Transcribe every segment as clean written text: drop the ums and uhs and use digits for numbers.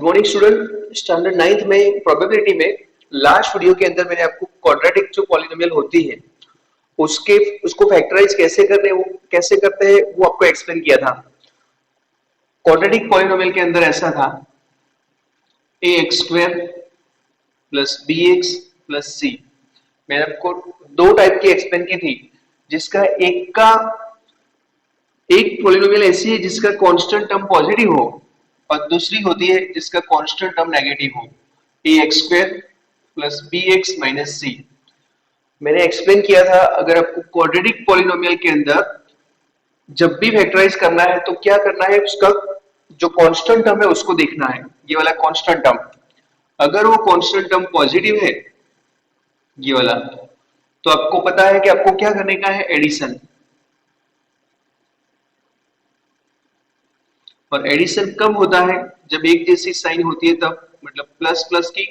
Morning student. Standard 9th में probability में last video के अंदर मैंने आपको क्वाड्रेटिक जो पॉलिनोमियल होती है उसके उसको फैक्टराइज कैसे करने वो कैसे करते हैं वो आपको एक्सप्लेन किया था। क्वाड्रेटिक पॉलिनोमियल के अंदर ऐसा था ax² plus bx plus c। मैंने आपको दो टाइप की एक्सप्लेन की थी, जिसका एक पॉलिनोमियल ऐसी है जिसका कांस्टेंट टर्म पॉजिटिव हो और दूसरी होती है जिसका कांस्टेंट टर्म नेगेटिव हो, ax² plus bx minus c। मैंने एक्सप्लेन किया था अगर आपको क्वाड्रेटिक पॉलिनोमियल के अंदर जब भी फैक्टराइज करना है तो क्या करना है, उसका जो कांस्टेंट टर्म है उसको देखना है। ये वाला कांस्टेंट टर्म, अगर वो कांस्टेंट टर्म पॉजिटिव है ये वाला, तो आपको पता है कि आपको क्या करने का है, एडिशन। और एडिशन कब होता है, जब एक जैसी साइन होती है तब, मतलब प्लस प्लस की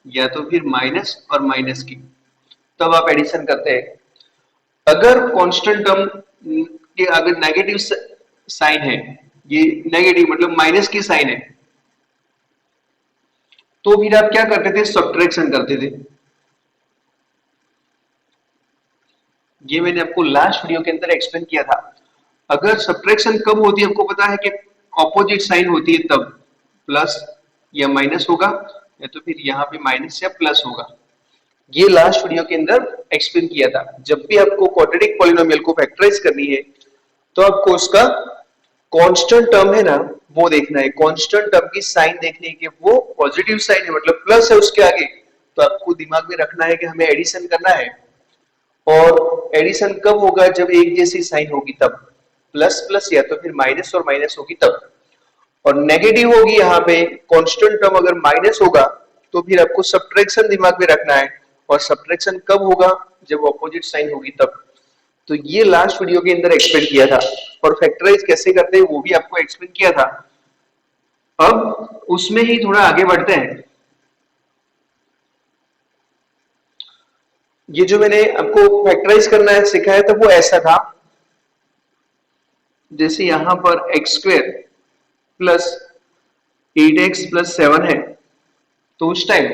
या तो फिर माइनस और माइनस की, तब आप एडिशन करते हैं। अगर कांस्टेंट टर्म के अगर नेगेटिव साइन है, ये नेगेटिव मतलब माइनस की साइन है, तो फिर आप क्या करते थे, सब्ट्रैक्शन करते थे। ये मैंने आपको लास्ट वीडियो के अंदर एक्सप्लेन किया था। अगर सब्ट्रैक्शन कब होती है, आपको पता है कि ऑपोजिट साइन होती है तब प्लस या माइनस होगा, या तो फिर यहाँ पे माइनस या प्लस होगा। ये लास्ट वीडियो के अंदर एक्सप्लेन किया था। जब भी आपको क्वाड्रेटिक पॉलिनोमियल को फैक्टराइज करनी है तो आपको उसका कांस्टेंट टर्म है ना वो देखना है, कांस्टेंट टर्म की साइन देखनी है कि वो पॉजिटिव साइन है, मतलब प्लस है उसके आगे, तो आपको दिमाग में रखना है कि हमें एडिशन करना है। और एडिशन कब होगा, जब एक जैसी साइन होगी तब, प्लस प्लस या तो फिर माइनस और माइनस होगी तब। और नेगेटिव होगी यहाँ पे, कांस्टेंट टर्म अगर माइनस होगा तो फिर आपको सब्ट्रैक्शन दिमाग में रखना है। और सब्ट्रैक्शन कब होगा, जब ऑपोजिट साइन होगी तब। तो ये लास्ट वीडियो के अंदर एक्सप्लेन किया था। और फैक्टराइज कैसे करते हैं वो भी आपको एक्सप्लेन किया था। अब उसमें ही थोड़ा आगे बढ़ते हैं। ये जो मैंने आपको फैक्टराइज करना है सिखाया था वो ऐसा था, जैसे यहां पर x² प्लस 8x प्लस 7 है, तो उस टाइम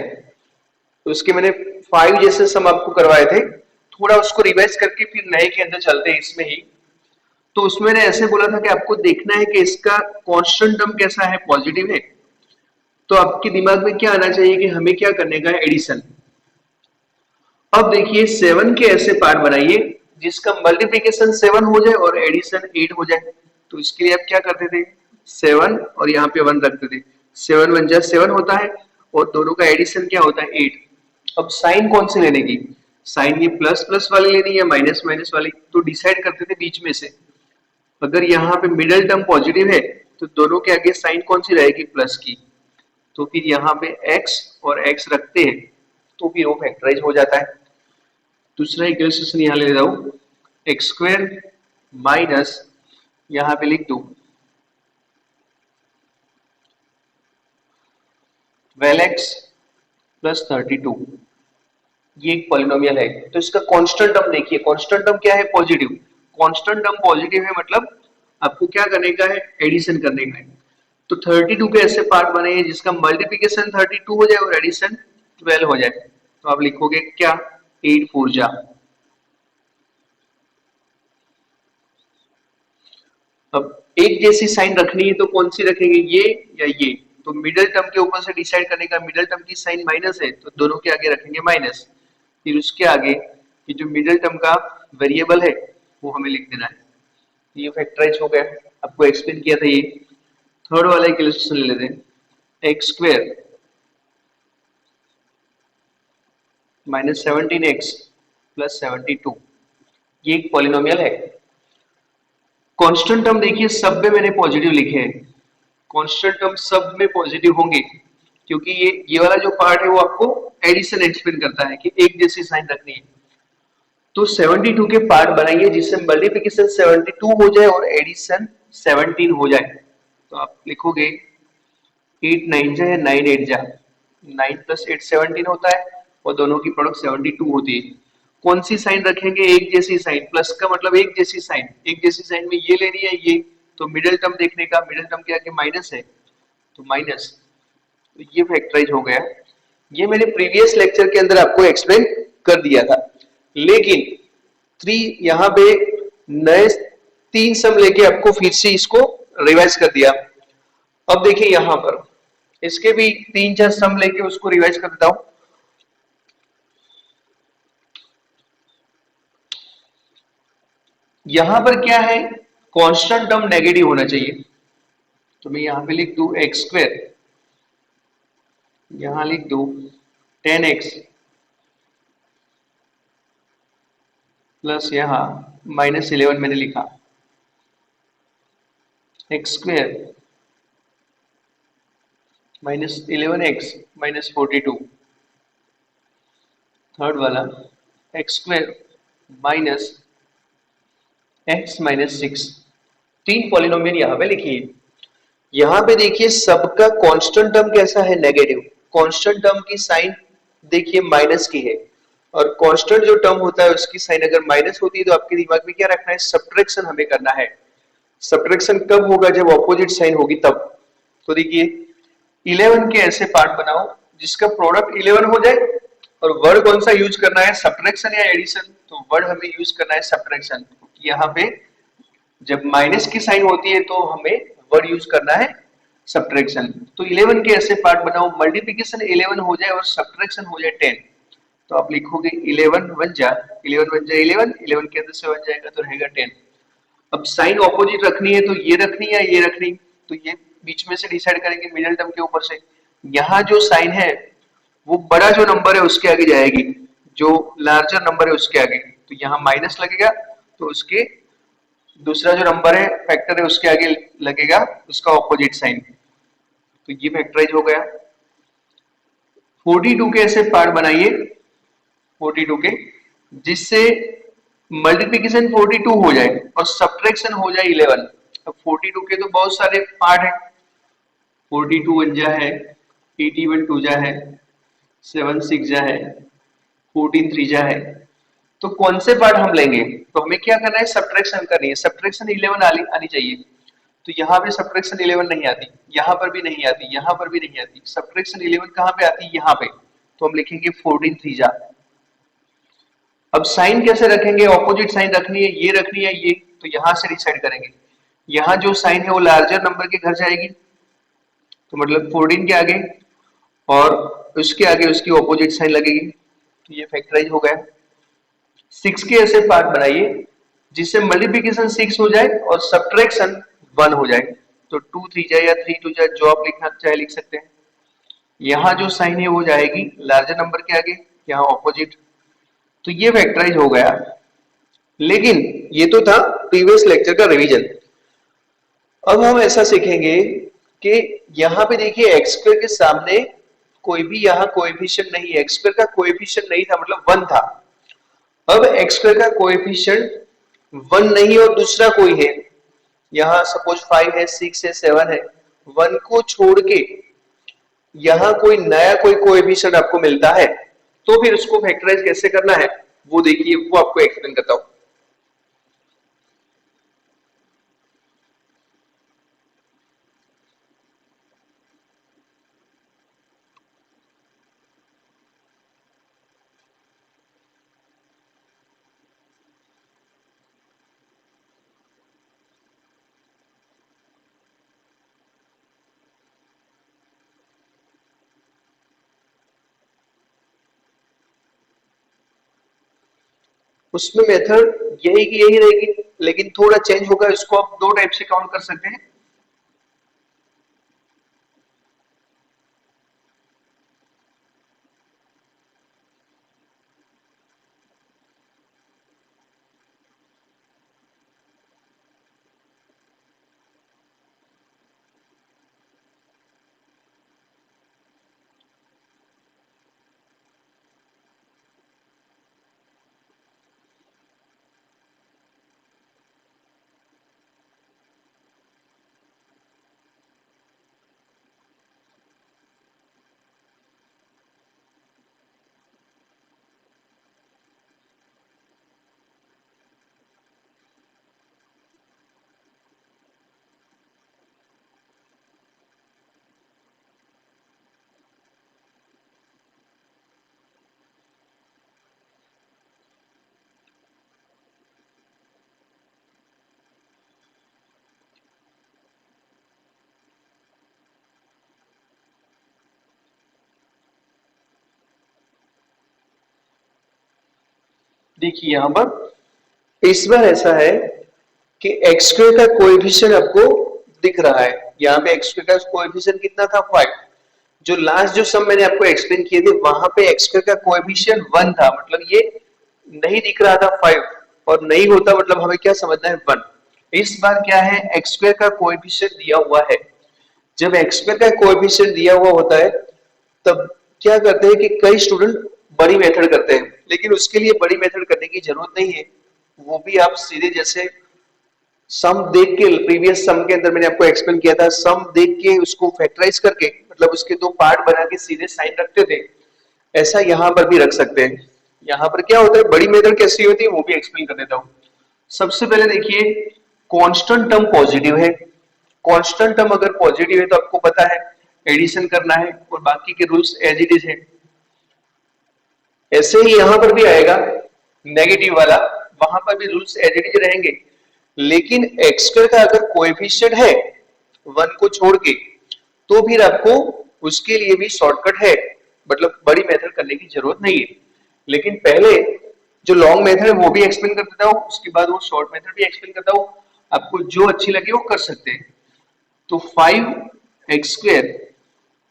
तो उसके मैंने 5 जैसे सम आपको करवाए थे। थोड़ा उसको रिवाइज करके फिर नए के अंदर चलते हैं इसमें ही। तो उसमें मैंने ऐसे बोला था कि आपको देखना है कि इसका कांस्टेंट टर्म कैसा है, पॉजिटिव है, तो आपके दिमाग में क्या आना चाहिए कि हमें क्या करने का है, एडिशन। अब देखिए 7 के ऐसे पार्ट बनाइए जिसका मल्टीप्लिकेशन 7 हो जाए और एडिशन 8 हो जाए। तो इसके लिए आप क्या करते थे, 7 और यहाँ पे 1 रखते थे, 7 1 जा 7 होता है और दोनों का एडिशन क्या होता है, 8। अब साइन कौन सी लेने की, साइन ये प्लस प्लस वाली लेनी या माइनस माइनस वाली, तो डिसाइड करते थे बीच में से। अगर यहाँ पे मिडिल टर्म पॉजिटिव है तो दोनों के आगे साइन कौन सी रहेगी, प्लस की, तो फिर यहाँ पे x और x रखते हैं तो फिर वो फैक्टराइज हो जाता है। दूसरा इक्वेशन यहाँ ले रहा हूं, x² माइनस यहाँ पे लिख दू 12x प्लस 32। ये एक पॉलिनोमियल है, तो इसका कांस्टेंट टर्म देखिए, कांस्टेंट टर्म क्या है, पॉजिटिव। कांस्टेंट टर्म पॉजिटिव है मतलब आपको क्या करने का है, एडिशन करने का है। तो 32 के ऐसे पार्ट बने हैं जिसका मल्टीप्लिकेशन 32 हो जाए और एडिशन 12 हो जाए, तो आप लिखोगे क्या, 8 4 जा। अब एक जैसी साइन रखनी है तो कौन सी रखेंगे, ये या ये, तो मिडिल टर्म के ऊपर से डिसाइड करने का, मिडिल टर्म की साइन माइनस है तो दोनों के आगे रखेंगे माइनस, फिर उसके आगे ये जो मिडिल टर्म का वेरिएबल है वो हमें लिख देना है। ये फैक्टराइज हो गया, आपको एक्सप्लेन किया था ये। थर्ड वाला इक्वेशन ले लेते हैं, x² माइनस 17x प्लस 72। ये एक पॉलिनोमियल है। कांस्टेंट टर्म देखिए सब में मैंने पॉजिटिव लिखे हैं, कांस्टेंट टर्म सब में पॉजिटिव होंगे क्योंकि ये वाला जो पार्ट है वो आपको एडिशन एक्सप्लेन करता है कि एक जैसी साइन रखनी है। तो 72 के पार्ट बनाइए जिससे मल्टीप्लिकेशन 72 हो जाए और एडिशन 17 हो जाए। तो आप लिखोगे 8 9 जा या 9 8 जा, 9 प्लस 8 17 होता है और दोनों की प्रोडक्ट 72 होती है। कौन सी साइन रखेंगे, एक जैसी साइन, प्लस का मतलब एक जैसी साइन, एक जैसी साइन में ये लेनी है ये, तो मिडिल टर्म देखने का, मिडिल टर्म के आगे माइनस है तो माइनस, तो ये फैक्टराइज हो गया। ये मैंने प्रीवियस लेक्चर के अंदर आपको एक्सप्लेन कर दिया था, लेकिन 3 यहाँ पे नए 3 सम लेके आपको फिर से इसको रिवाइज कर दिया। अब देखिए यहां पर इसके भी 3-4 सम लेके उसको रिवाइज कर देता हूं। यहां पर क्या है, कांस्टेंट टर्म नेगेटिव होना चाहिए, तो मैं यहां पे लिख दूं एक्स स्क्वायर, यहां लिख दूं 10x प्लस यहां -11 मैंने लिखा, एक्स स्क्वायर -11x -42, थर्ड वाला x square minus x minus 6। 3 polynomial यहां पे लिखिए। यहां पे देखिए सबका कांस्टेंट टर्म कैसा है, नेगेटिव। कांस्टेंट टर्म की साइन देखिए माइनस की है, और कांस्टेंट जो टर्म होता है उसकी साइन अगर माइनस होती है तो आपके दिमाग में क्या रखना है, सब्ट्रैक्शन हमें करना है। सब्ट्रैक्शन कब होगा, जब ऑपोजिट साइन होगी तब। तो देखिए 11 के ऐसे पार्ट बनाओ जिसका प्रोडक्ट 11 हो जाए, और वर्ड कौन सा यूज करना है, सब्ट्रैक्शन या एडिशन, तो वर्ड हमें यूज करना है सब्ट्रैक्शन। यहाँ पे जब माइनस की साइन होती है तो हमें वर्ड यूज करना है सब्ट्रैक्शन। तो 11 के ऐसे पार्ट बनाओ, मल्टीप्लिकेशन 11 हो जाए और सब्ट्रैक्शन हो जाए 10, तो आप लिखोगे 11 वन जा 11, 11 के अंदर से वन जाएगा तो रहेगा 10। अब साइन ऑपोजिट रखनी है तो ये रखनी है ये रखनी, तो ये बीच में से डिसाइड करेंगे मिडिल टर्म के ऊपर से। यहाँ जो साइन है वो बड़ा जो नंबर है उसके आगे जाएगी, जो लार्जर नंबर है उसके आगे, तो यहाँ माइनस लगेगा, तो उसके दूसरा जो नंबर है फैक्टर है उसके आगे लगेगा उसका ऑपोजिट साइन, तो ये फैक्टराइज हो गया। 42 के ऐसे पार्ट बनाइए, 42 के, जिससे मल्टीप्लिकेशन 42 हो जाए और सब्ट्रैक्शन हो जाए 11। अब 42 के तो बहुत सारे पार्ट है, 42 वन जा है, 81 टू जा है, 7 6 जा है, 14 3 जा है, तो कौन से पार्ट हम लेंगे, तो हमें क्या करना है, सब्ट्रैक्शन करनी है। सब्ट्रैक्शन 11 आनी चाहिए, तो यहाँ पे सब्ट्रैक्शन 11 नहीं आती, यहाँ पर भी नहीं आती, यहाँ पर भी नहीं आती, सब्ट्रैक्शन 11 कहाँ पे आती है, यहाँ पे, तो हम लिखेंगे 14 3 जा। अब साइन कैसे रखेंगे, ऑपोजिट साइन रखनी है, ये रखनी है ये, तो यहां से डिसाइड करेंगे। यहाँ जो साइन है वो लार्जर नंबर के घर जाएगी, तो मतलब 14 के आगे, और उसके आगे उसकी ऑपोजिट साइन लगेगी, तो ये फैक्टराइज हो गया। 6 के ऐसे पार्ट बनाइए जिससे मल्टीप्लिकेशन 6 हो जाए और सब्ट्रैक्शन 1 हो जाए, तो 2 3 जाए या 3 2 जाए, जो आप लिखना चाहे लिख सकते हैं। यहाँ जो साइन है वो जाएगी लार्जर नंबर के आगे, यहाँ ऑपोजिट, तो ये फैक्टराइज हो गया। लेकिन ये तो था प्रीवियस लेक्चर का रिवीजन। अब हम ऐसा सीखेंगे कि यहाँ पे देखिए एक्स स्क्वायर के सामने कोई भी यहाँ कोएफिशिएंट नहीं है, एक्स स्क्वायर का कोएफिशिएंट नहीं था, मतलब 1 था। अब एक्स स्क्वायर का कोएफिशिएंट 1 नहीं और दूसरा कोई है, यहाँ सपोज 5 है 6 है 7 है, 1 को छोड़ के यहाँ कोई नया कोई कोएफिशिएंट आपको मिलता है, तो फिर उसको फैक्टराइज कैसे करना है वो देखिए, वो आपको एक्सप्लेन करता हूं। उसमें मेथड यही की यही रहेगी, लेकिन थोड़ा चेंज होगा, इसको आप दो टाइप से काउंट कर सकते हैं। देखिए यहाँ पर इस बार ऐसा है कि एक्स स्क्वायर का कोएफिशिएंट आपको दिख रहा है। यहाँ पे एक्स स्क्वायर का कोएफिशिएंट कितना था 5। जो लास्ट जो सम मैंने आपको एक्सप्लेन किए थे वहां पे एक्स स्क्वायर का कोएफिशिएंट 1 था, मतलब ये नहीं दिख रहा था 5 और नहीं होता, मतलब हमें क्या समझना है 1। इस बार क्या है, एक्स स्क्वायर का कोएफिशिएंट दिया हुआ है। जब एक्स स्क्वायर का कोएफिशिएंट दिया हुआ होता है तब क्या करते हैं कि कई स्टूडेंट बड़ी मेथड करते हैं, लेकिन उसके लिए बड़ी मेथड करने की जरूरत नहीं है। वो भी आप सीधे जैसे सम देख के, प्रीवियस सम के अंदर मैंने आपको एक्सप्लेन किया था, सम देख के उसको फैक्टराइज करके, मतलब उसके दो पार्ट बना के सीधे साइन रखते थे, ऐसा यहाँ पर भी रख सकते हैं। यहाँ पर क्या होता है, बड़ी मेथड कैसी होती है वो भी एक्सप्लेन कर देता हूँ। सबसे पहले देखिए, कांस्टेंट टर्म पॉजिटिव है। कांस्टेंट टर्म अगर पॉजिटिव है तो आपको पता है एडिशन करना है और बाकी के रूल्स एज इट इज है। ऐसे ही यहां पर भी आएगा नेगेटिव वाला, वहां पर भी रूल्स एज इट इज रहेंगे। लेकिन एक्स स्क्वायर का अगर कोएफिशिएंट है 1 को छोड़ के, तो फिर आपको उसके लिए भी शॉर्टकट है, मतलब बड़ी मेथड करने की जरूरत नहीं है। लेकिन पहले जो लॉन्ग मेथड है वो भी एक्सप्लेन कर देता हूं, उसके बाद वो शॉर्ट मेथड भी एक्सप्लेन करता हूं, आपको जो अच्छी लगे वो कर सकते हैं। तो 5x square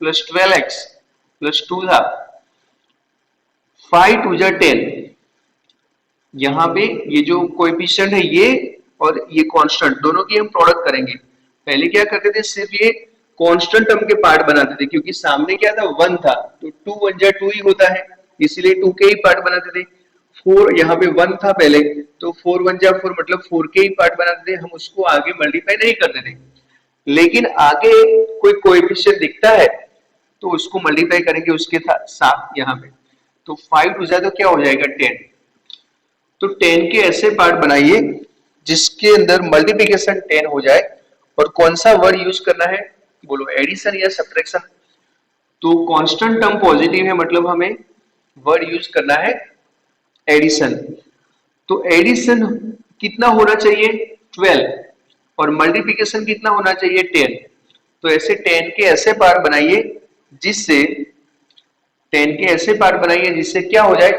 plus 12x plus 2 था, 5 2 जा 10। यहाँ पे ये जो कोएफिशिएंट है ये और ये कांस्टेंट, दोनों की हम प्रोडक्ट करेंगे। पहले क्या करते थे, सिर्फ ये कांस्टेंट टर्म के पार्ट बनाते थे, क्योंकि सामने क्या था 1 था, तो 2 1 जा 2 ही होता है, इसीलिए 2 के ही पार्ट बनाते थे। 4 यहाँ पे 1 था पहले, तो 4 1 जा 4 मतलब 4 के ही पार्ट बनाते थे, हम उसको आगे मल्टीप्लाई नहीं करते थे। लेकिन आगे कोई कोएफिशिएंट दिखता है तो उसको मल्टीप्लाई करेंगे उसके साथ यहाँ पे। तो 5 टू जाए तो क्या हो जाएगा 10। तो 10 के ऐसे पार्ट बनाइए जिसके अंदर मल्टीप्लिकेशन 10 हो जाए। और कौन सा वर्ड यूज करना है, बोलो एडिशन या सब्ट्रैक्शन। तो कांस्टेंट टर्म पॉजिटिव है, मतलब हमें वर्ड यूज करना है एडिशन। तो एडिशन कितना होना चाहिए 12 और मल्टीप्लिकेशन कितना होना चाहिए 10। तो ऐसे 10 के ऐसे पार्ट बनाइए जिससे 10 के ऐसे पार्ट बनाइए जिससे क्या हो जाए,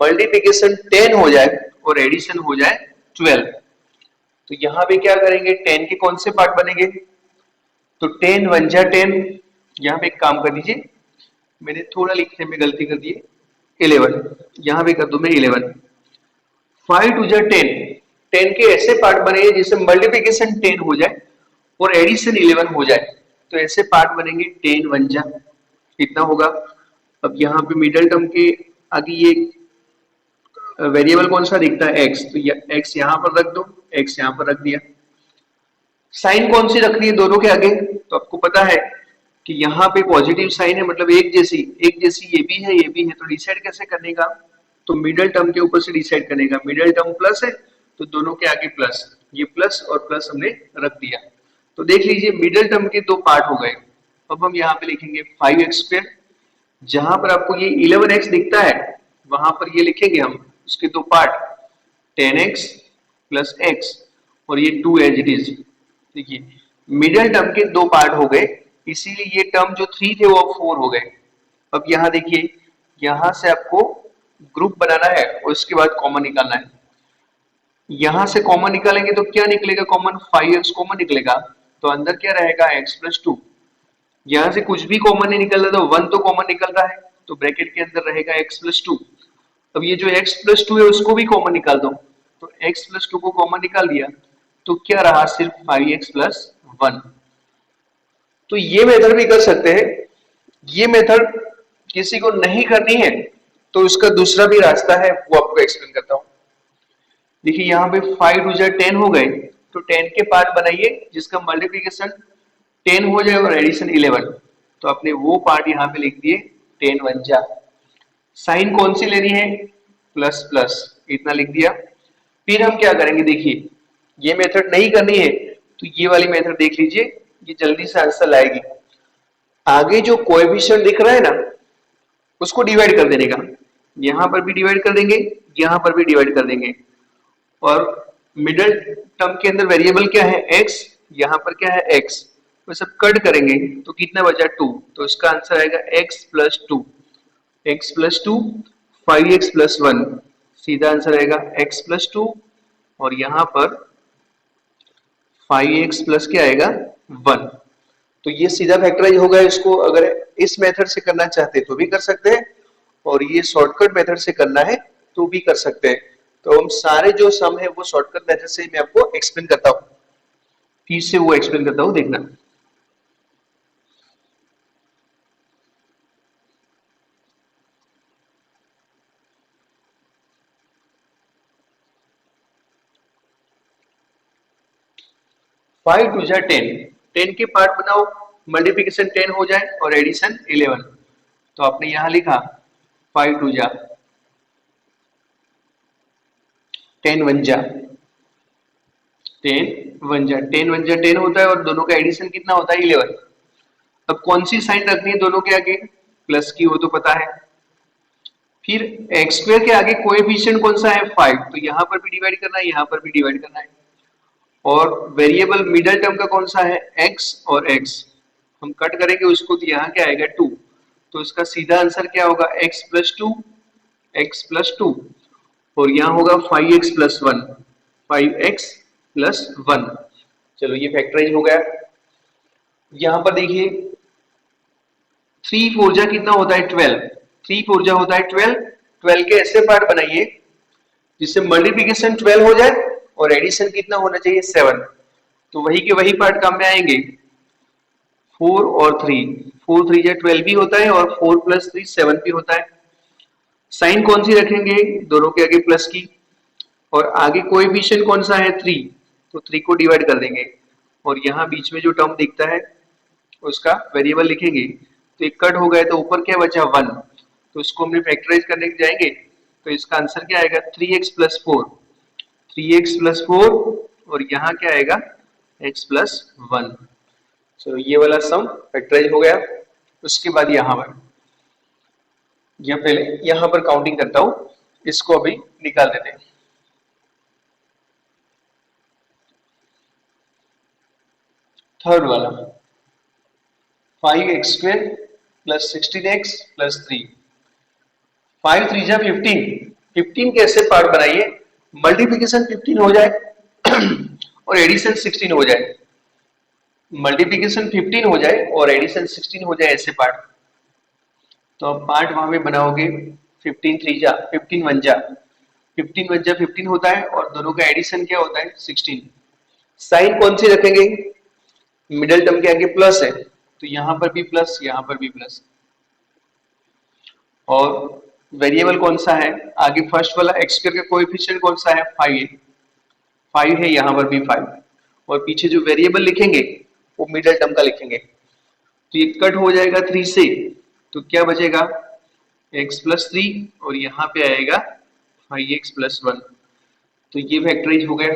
मल्टीप्लिकेशन 10 हो जाए और एडिशन हो जाए 12। तो यहां पे क्या करेंगे, 10 के कौन से पार्ट बनेंगे, तो 10 1 जा 10। यहां पे एक काम कर दीजिए, मैंने थोड़ा लिखने में गलती कर दी है, 11 यहां पे कर दूं मैं 11। 5 2 जा 10, 10 के ऐसे पार्ट बनेंगे जिससे मल्टीप्लिकेशन 10 हो जाए और एडिशन 11 हो जाए। तो ऐसे पार्ट बनेंगे 10 1 जा, कितना होगा। अब यहाँ पे मिडिल टर्म के आगे ये वेरिएबल कौन सा दिखता है x, तो x यहाँ पर रख दो, x यहाँ पर रख दिया। साइन कौन सी रखनी है दोनों के आगे, तो आपको पता है कि यहाँ पे पॉजिटिव साइन है, मतलब एक जैसी ये भी है ये भी है। तो डिसाइड कैसे करने का, तो मिडिल टर्म के ऊपर से डिसाइड करने का। मिडिल टर्म प्लस है तो दोनों के आगे प्लस, ये प्लस और प्लस हमने रख दिया। तो देख लीजिए मिडिल टर्म के दो पार्ट हो गए। अब हम यहाँ पे लिखेंगे 5x स्क्वायर, जहां पर आपको ये 11x दिखता है वहां पर ये लिखेंगे हम उसके दो पार्ट 10x प्लस x और ये 2 एज इट इज। देखिए मिडिल टर्म के दो पार्ट हो गए, इसीलिए ये टर्म जो 3 थे वो अब 4 हो गए। अब यहाँ देखिए, यहां से आपको ग्रुप बनाना है और उसके बाद कॉमन निकालना है। यहां से कॉमन निकालेंगे तो क्या निकलेगा कॉमन, 5x कॉमन निकलेगा, तो अंदर क्या रहेगा x प्लस 2। यहां से कुछ भी कॉमन नहीं निकल रहा, तो 1 तो कॉमन निकल रहा है, तो ब्रैकेट के अंदर रहेगा x प्लस 2। अब ये जो x प्लस 2 है उसको भी कॉमन निकाल दो, तो x प्लस 2 को कॉमन निकाल दिया तो क्या रहा, सिर्फ 5x प्लस 1। तो ये मेथड भी कर सकते हैं। ये मेथड किसी को नहीं करनी है तो उसका दूसरा भी रास्ता है, वो आपको एक्सप्लेन करता हूं। देखिए यहाँ पे 5 2 जा 10 हो गए, तो 10 के पार्ट बनाइए जिसका मल्टीप्लिकेशन 10 हो जाए और एडिशन 11। तो आपने वो पार्ट यहाँ पे लिख दिए 10 1 जा। साइन कौन सी लेनी है, प्लस प्लस, इतना लिख दिया। फिर हम क्या करेंगे, देखिए ये मेथड नहीं करनी है तो ये वाली मेथड देख लीजिए, ये जल्दी से आंसर लाएगी। आगे जो कोएफिशिएंट दिख रहा है ना उसको डिवाइड कर देने का, यहां पर भी डिवाइड कर देंगे, यहां पर भी डिवाइड कर देंगे। और मिडिल टर्म के अंदर वेरिएबल क्या है x, यहां पर क्या है x, वो सब कट करेंगे तो कितना बचा 2, तो इसका आंसर आएगा x plus 2, x plus 2 5x plus 1 सीधा आंसर आएगा x+2 और यहाँ पर 5x प्लस क्या आएगा 1। तो ये सीधा फैक्टराइज होगा। इसको अगर इस मेथड से करना चाहते तो भी कर सकते हैं और ये शॉर्टकट मेथड से करना है तो भी कर सकते हैं। तो हम सारे जो सम है वो शॉर्टकट मेथड से मैं आपको एक्सप्लेन करता हूँ, फिर से वो एक्सप्लेन करता हूँ, देखना। फाइव टू जा 10, 10 के पार्ट बनाओ, मल्टीप्लिकेशन 10 हो जाए और एडिशन 11। तो आपने यहां लिखा 5 टू जा 10 वन जा 10 वन जा 10 वन जा 10 होता है और दोनों का एडिशन कितना होता है 11। अब कौन सी साइन रखनी है दोनों के आगे, प्लस की, वो तो पता है। फिर एक्स स्क्वायर के आगे कोएफिशिएंट कौन सा है 5, तो यहां पर भी डिवाइड करना है, यहां पर भी डिवाइड करना है। और वेरिएबल मिडिल टर्म का कौन सा है x और x, हम कट करेंगे उसको तो यहाँ क्या आएगा 2। तो इसका सीधा आंसर क्या होगा x+2, x+2 और यहाँ होगा 5x+1, 5x+1। चलो ये फैक्टराइज हो गया। यहाँ पर देखिए 3 4 जा कितना होता है 12, 3 4 जा होता है 12। 12 के ऐसे पार्ट बनाइए जिससे मल्टीप्लिकेशन 12 हो जाए और एडिशन कितना होना चाहिए 7। तो वही के वही पार्ट काम में आएंगे 4 और 3, 4 3 जा 12 भी होता है और 4 + 3 7 भी होता है। साइन कौन सी रखेंगे दोनों के आगे प्लस की, और आगे कोएफिशिएंट कौन सा है 3, तो 3 को डिवाइड कर देंगे और यहाँ बीच में जो टर्म दिखता है उसका वेरिएबल लिखेंगे। तो एक कट हो गया तो ऊपर क्या बचा 1, तो इसको हमने फैक्टराइज करने जाएंगे तो इसका आंसर क्या आएगा 3x+4, 3x+4 और यहाँ क्या आएगा x+1। चलो ये वाला सम फैक्टराइज हो गया। उसके बाद यहाँ पर या पहले यहाँ पर काउंटिंग करता हूं, इसको अभी निकाल देते हैं। थर्ड वाला 5x² + 16x + 3, 5 3 जा 15, 15 कैसे पार्ट बनाइए, मल्टीप्लिकेशन 15 हो जाए और एडिशन 16 हो जाए, मल्टीप्लिकेशन 15 हो जाए और एडिशन 16 हो जाए ऐसे पार्ट। तो अब पार्ट वहां पे बनाओगे 15 3 जा 15 1 जा 15 1 जा 15 होता है और दोनों का एडिशन क्या होता है 16। साइन कौन सी रखेंगे, मिडिल टर्म के आगे प्लस है तो यहां पर भी प्लस, यहां पर भी प्लस। और वेरिएबल कौन सा है आगे, फर्स्ट वाला x स्क्वायर का कोएफिशिएंट कौन सा है 5 है, यहां पर भी 5 और पीछे जो वेरिएबल लिखेंगे वो मिडिल टर्म का लिखेंगे। तो ये कट हो जाएगा 3 से, तो क्या बचेगा x+3 और यहाँ पे आएगा 5x+1। तो ये फैक्टराइज हो गया।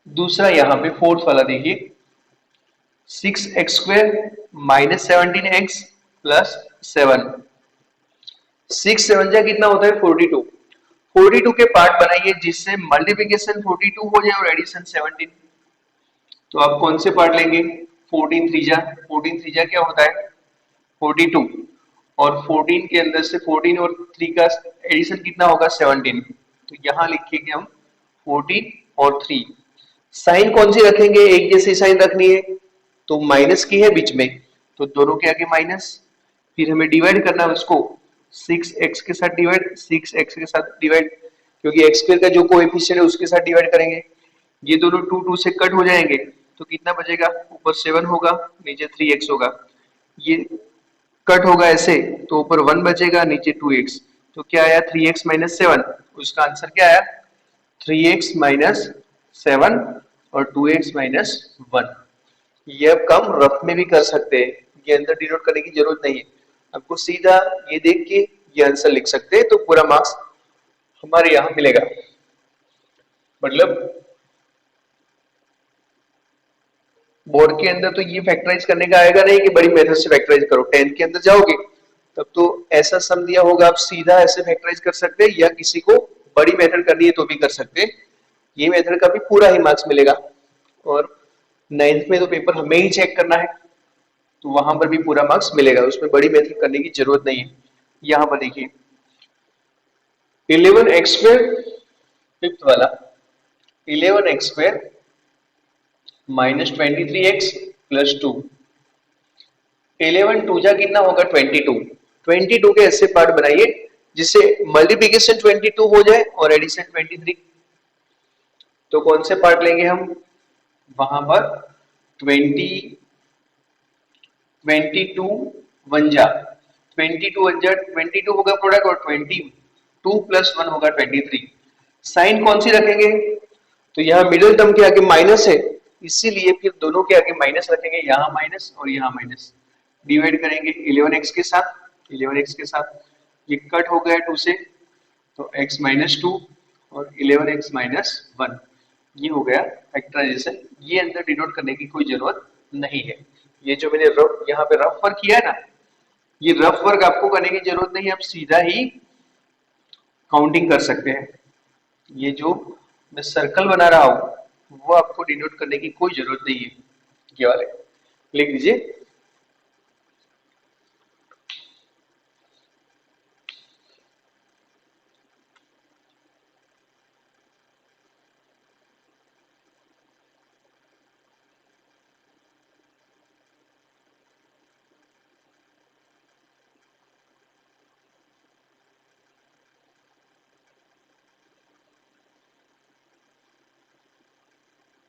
दूसरा यहाँ पे फोर्थ वाला देखिए 6x² - 17x + 7, 6 7 जा कितना होता है 42, 42 के पार्ट बनाइए जिससे मल्टीप्लिकेशन 42 हो जाए और एडिशन 17। तो आप कौन से पार्ट लेंगे 14 3 जा, 14 3 जा क्या होता है 42 और 14 के अंदर से 14 और 3 का एडिशन कितना होगा 17। तो यहाँ लिखेंगे हम 14 और 3। साइन कौन सी रखेंगे, एक जैसी साइन रखनी है तो माइनस की है बीच में तो दोनों के आगे माइनस, फिर हमें डिवाइड करना है उसको 6x के साथ डिवाइड, 6x के साथ डिवाइड क्योंकि x स्क्वायर का जो कोएफिशिएंट है उसके साथ डिवाइड करेंगे। ये दोनों 2 2 से कट हो जाएंगे तो कितना बचेगा, ऊपर 7 होगा नीचे 3x होगा। ये कट होगा ऐसे तो ऊपर 1 बचेगा नीचे 2x, तो क्या आया 3x - 7, उसका आंसर क्या आया 3x - 7 और 2x - 1। ये अब कम रफ में भी कर सकते हैं, ये अंदर डिनोट करने की जरूरत नहीं है, आपको सीधा ये देख के ये आंसर लिख सकते हैं तो पूरा मार्क्स हमारे यहाँ मिलेगा। मतलब बोर्ड के अंदर तो ये फैक्टराइज करने का आएगा नहीं कि बड़ी मेथड से फैक्टराइज करो, 10 के अंदर जाओगे तब तो ऐसा सम दिया होगा आप सीधा ऐसे फैक्टराइज कर सकते हैं या किसी को बड़ी मेथड करनी है तो भी कर सकते हैं, ये मेथड का भी पूरा ही मार्क्स मिलेगा। और 9th में तो पेपर हमें ही चेक करना है तो वहां पर भी पूरा मार्क्स मिलेगा, उसमें बड़ी मेथड करने की जरूरत नहीं है। यहाँ पर देखिए 11x² फिफ्थ वाला 11x² -23x प्लस 2। 11 टू जा कितना होगा 22। 22 के ऐसे पार्ट बनाइए जिससे मल्टीप्लिकेशन 22 हो जाए और एडिशन 23। तो कौन से पार्ट लेंगे हम वहां पर 20 22 वन जा 22 वन जा 22 होगा प्रोडक्ट और 22 प्लस 1 होगा 23। साइन कौन सी रखेंगे तो यहाँ मिडिल टर्म के आगे माइनस है इसीलिए फिर दोनों के आगे माइनस रखेंगे, यहाँ माइनस और यहाँ माइनस। डिवाइड करेंगे 11x के साथ 11x के साथ, ये कट हो गया 2 से तो x माइनस 2 और 11x माइनस 1 ये हो गया फैक्टराइजेशन। ये अंदर डिनोट करने की कोई जरूरत नहीं है। ये जो मैंने यहाँ पे रफ वर्क किया है ना, ये रफ वर्क आपको करने की जरूरत नहीं है, आप सीधा ही काउंटिंग कर सकते हैं। ये जो मैं सर्कल बना रहा हूं वो आपको डिनोट करने की कोई जरूरत नहीं है। ये वाले लिख दीजिए